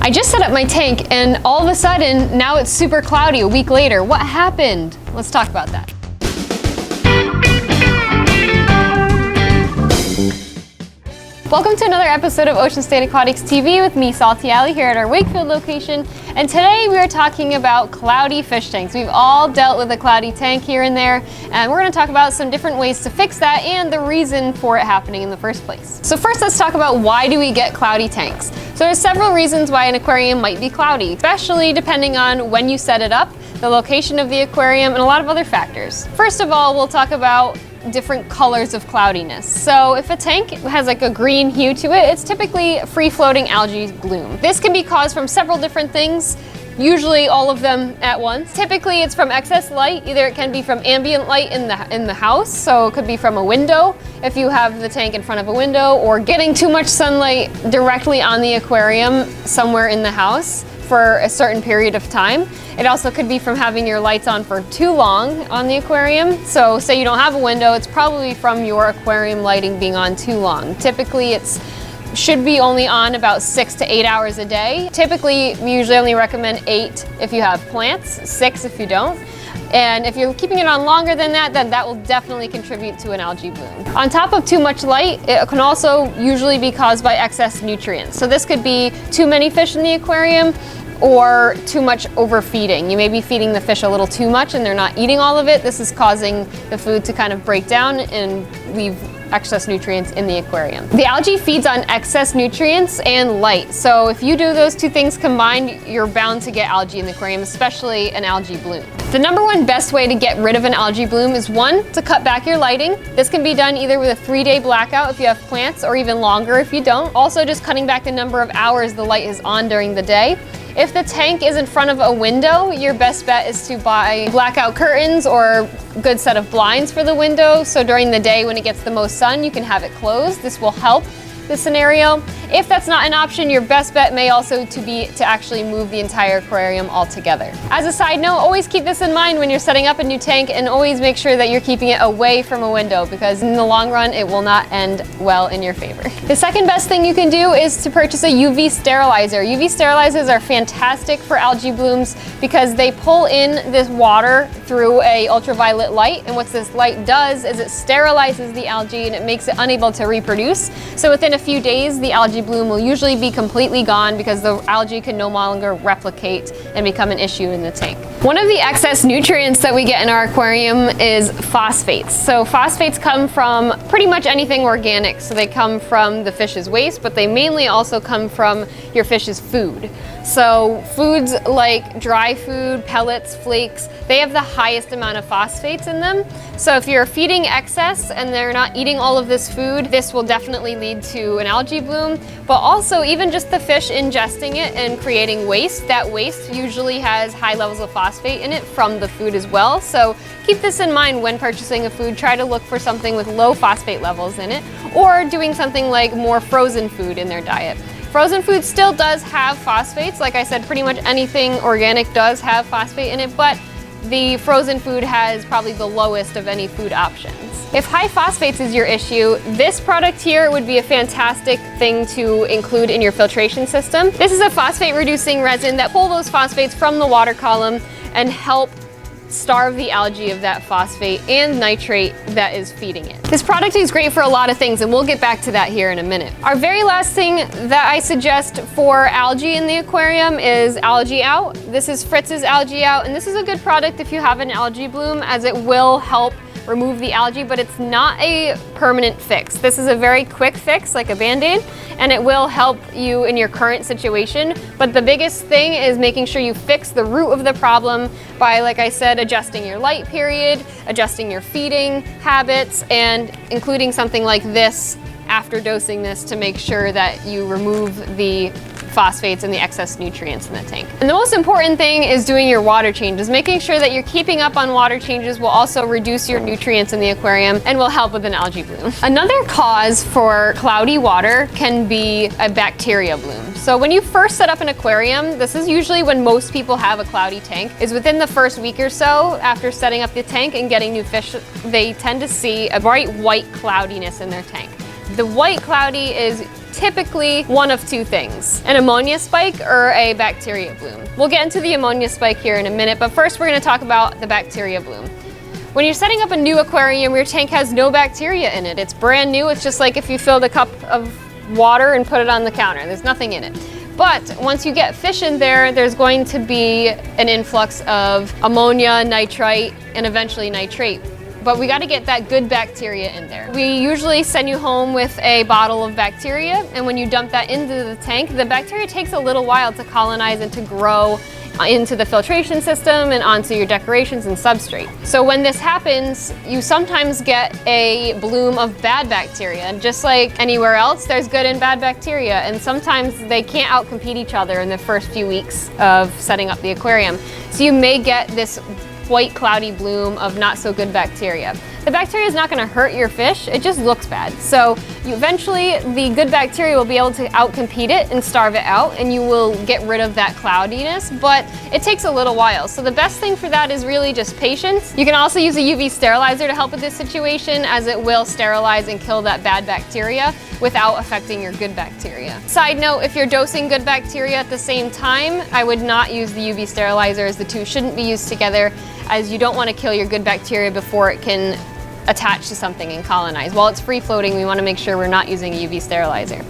I just set up my tank and all of a sudden now it's super cloudy a week later. What happened? Let's talk about that. Welcome to another episode of Ocean State Aquatics TV with me, Salty Alley, here at our Wakefield location. And today we are talking about cloudy fish tanks. We've all dealt with a cloudy tank here and there, and we're going to talk about some different ways to fix that and the reason for it happening in the first place. So first, let's talk about why do we get cloudy tanks. So there's several reasons why an aquarium might be cloudy, especially depending on when you set it up, the location of the aquarium, and a lot of other factors. First of all, we'll talk about different colors of cloudiness. So if a tank has like a green hue to it, it's typically free-floating algae bloom. This can be caused from several different things, usually all of them at once. Typically it's from excess light. Either it can be from ambient light in the house, so it could be from a window if you have the tank in front of a window, or getting too much sunlight directly on the aquarium somewhere in the house for a certain period of time. It also could be from having your lights on for too long on the aquarium. So say you don't have a window, it's probably from your aquarium lighting being on too long. Typically should be only on about 6 to 8 hours a day. Typically, we usually only recommend 8 if you have plants, 6 if you don't. And if you're keeping it on longer than that, then that will definitely contribute to an algae bloom. On top of too much light, it can also usually be caused by excess nutrients. So this could be too many fish in the aquarium, or too much overfeeding. You may be feeding the fish a little too much and they're not eating all of it. This is causing the food to kind of break down and leave excess nutrients in the aquarium. The algae feeds on excess nutrients and light. So if you do those two things combined, you're bound to get algae in the aquarium, especially an algae bloom. The number one best way to get rid of an algae bloom is one, to cut back your lighting. This can be done either with a 3-day blackout if you have plants, or even longer if you don't. Also, just cutting back the number of hours the light is on during the day. If the tank is in front of a window, your best bet is to buy blackout curtains or a good set of blinds for the window. So during the day when it gets the most sun, you can have it closed. This will help the scenario. If that's not an option, your best bet may also be to actually move the entire aquarium altogether. As a side note, always keep this in mind when you're setting up a new tank, and always make sure that you're keeping it away from a window, because in the long run, it will not end well in your favor. The second best thing you can do is to purchase a UV sterilizer. UV sterilizers are fantastic for algae blooms because they pull in this water through a ultraviolet light, and what this light does is it sterilizes the algae and it makes it unable to reproduce. So within a few days, the algae bloom will usually be completely gone because the algae can no longer replicate and become an issue in the tank. One of the excess nutrients that we get in our aquarium is phosphates. So phosphates come from pretty much anything organic. So they come from the fish's waste, but they mainly also come from your fish's food. So foods like dry food, pellets, flakes, they have the highest amount of phosphates in them. So if you're feeding excess and they're not eating all of this food, this will definitely lead to an algae bloom. But also, even just the fish ingesting it and creating waste, that waste usually has high levels of phosphate in it from the food as well. So keep this in mind when purchasing a food. Try to look for something with low phosphate levels in it, or doing something like more frozen food in their diet. Frozen food still does have phosphates. Like I said, pretty much anything organic does have phosphate in it, but the frozen food has probably the lowest of any food options. If high phosphates is your issue, this product here would be a fantastic thing to include in your filtration system. This is a phosphate reducing resin that pulls those phosphates from the water column and help starve the algae of that phosphate and nitrate that is feeding it. This product is great for a lot of things, and we'll get back to that here in a minute. Our very last thing that I suggest for algae in the aquarium is Algae Out. This is Fritz's Algae Out, and this is a good product if you have an algae bloom, as it will help remove the algae, but it's not a permanent fix. This is a very quick fix, like a Band-Aid, and it will help you in your current situation. But the biggest thing is making sure you fix the root of the problem by, like I said, adjusting your light period, adjusting your feeding habits, and including something like this after dosing this to make sure that you remove the phosphates and the excess nutrients in the tank. And the most important thing is doing your water changes. Making sure that you're keeping up on water changes will also reduce your nutrients in the aquarium and will help with an algae bloom. Another cause for cloudy water can be a bacteria bloom. So when you first set up an aquarium, this is usually when most people have a cloudy tank, is within the first week or so after setting up the tank and getting new fish, they tend to see a bright white cloudiness in their tank. The white cloudy is typically one of two things: an ammonia spike or a bacteria bloom. We'll get into the ammonia spike here in a minute, but first we're going to talk about the bacteria bloom. When you're setting up a new aquarium, your tank has no bacteria in it. It's brand new. It's just like if you filled a cup of water and put it on the counter. There's nothing in it. But once you get fish in there, there's going to be an influx of ammonia, nitrite, and eventually nitrate. But we got to get that good bacteria in there. We usually send you home with a bottle of bacteria, and when you dump that into the tank, the bacteria takes a little while to colonize and to grow into the filtration system and onto your decorations and substrate. So when this happens, you sometimes get a bloom of bad bacteria. And just like anywhere else, there's good and bad bacteria, and sometimes they can't outcompete each other in the first few weeks of setting up the aquarium. So you may get this white cloudy bloom of not so good bacteria. The bacteria is not going to hurt your fish, it just looks bad. So eventually the good bacteria will be able to outcompete it and starve it out, and you will get rid of that cloudiness, but it takes a little while. So the best thing for that is really just patience. You can also use a UV sterilizer to help with this situation, as it will sterilize and kill that bad bacteria without affecting your good bacteria. Side note, if you're dosing good bacteria at the same time, I would not use the UV sterilizer, as the two shouldn't be used together, as you don't want to kill your good bacteria before it can attach to something and colonize. While it's free floating, we want to make sure we're not using a UV sterilizer.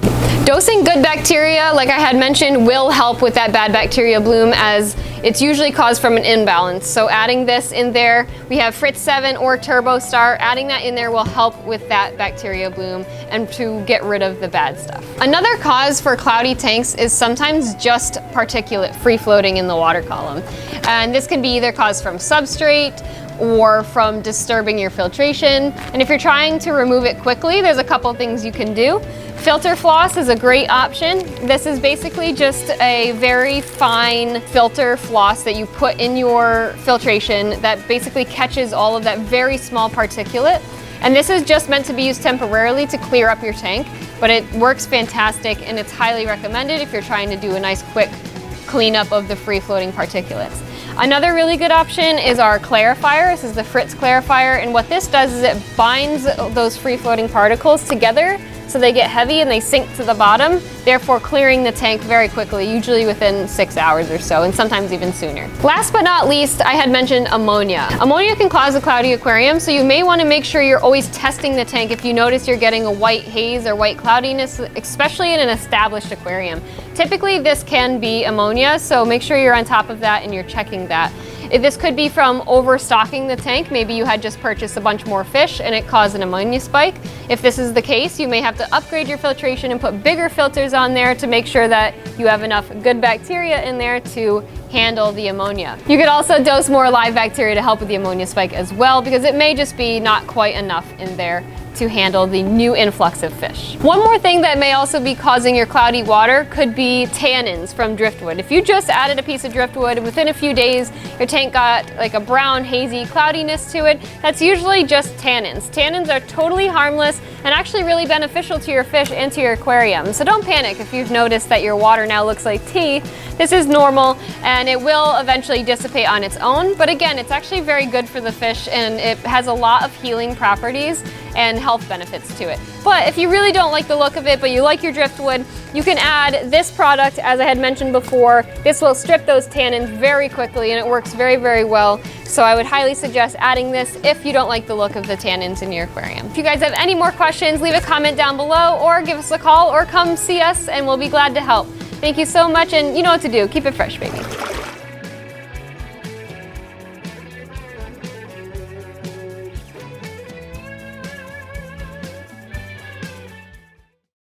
Dosing good bacteria, like I had mentioned, will help with that bad bacteria bloom, as it's usually caused from an imbalance. So adding this in there, we have Fritz 7 or Turbo Star, adding that in there will help with that bacteria bloom and to get rid of the bad stuff. Another cause for cloudy tanks is sometimes just particulate free floating in the water column. And this can be either caused from substrate or from disturbing your filtration. And if you're trying to remove it quickly, there's a couple things you can do. Filter floss is a great option. This is basically just a very fine filter floss that you put in your filtration that basically catches all of that very small particulate. And this is just meant to be used temporarily to clear up your tank, but it works fantastic, and it's highly recommended if you're trying to do a nice quick cleanup of the free floating particulates. Another really good option is our clarifier. This is the Fritz clarifier, and what this does is it binds those free floating particles together so they get heavy and they sink to the bottom, therefore clearing the tank very quickly, usually within 6 hours or so, and sometimes even sooner. Last but not least, I had mentioned ammonia. Ammonia can cause a cloudy aquarium, so you may want to make sure you're always testing the tank if you notice you're getting a white haze or white cloudiness, especially in an established aquarium. Typically this can be ammonia, so make sure you're on top of that and you're checking that. This could be from overstocking the tank. Maybe you had just purchased a bunch more fish and it caused an ammonia spike. If this is the case, you may have to upgrade your filtration and put bigger filters on there to make sure that you have enough good bacteria in there to handle the ammonia. You could also dose more live bacteria to help with the ammonia spike as well, because it may just be not quite enough in there to handle the new influx of fish. One more thing that may also be causing your cloudy water could be tannins from driftwood. If you just added a piece of driftwood, within a few days your tank got like a brown hazy cloudiness to it, that's usually just tannins. Tannins are totally harmless and actually really beneficial to your fish and to your aquarium. So don't panic if you've noticed that your water now looks like tea. This is normal and it will eventually dissipate on its own, but again, it's actually very good for the fish and it has a lot of healing properties and health benefits to it. But if you really don't like the look of it, but you like your driftwood, you can add this product, as I had mentioned before. This will strip those tannins very quickly and it works very, very well. So I would highly suggest adding this if you don't like the look of the tannins in your aquarium. If you guys have any more questions, leave a comment down below or give us a call or come see us and we'll be glad to help. Thank you so much, and you know what to do. Keep it fresh, baby.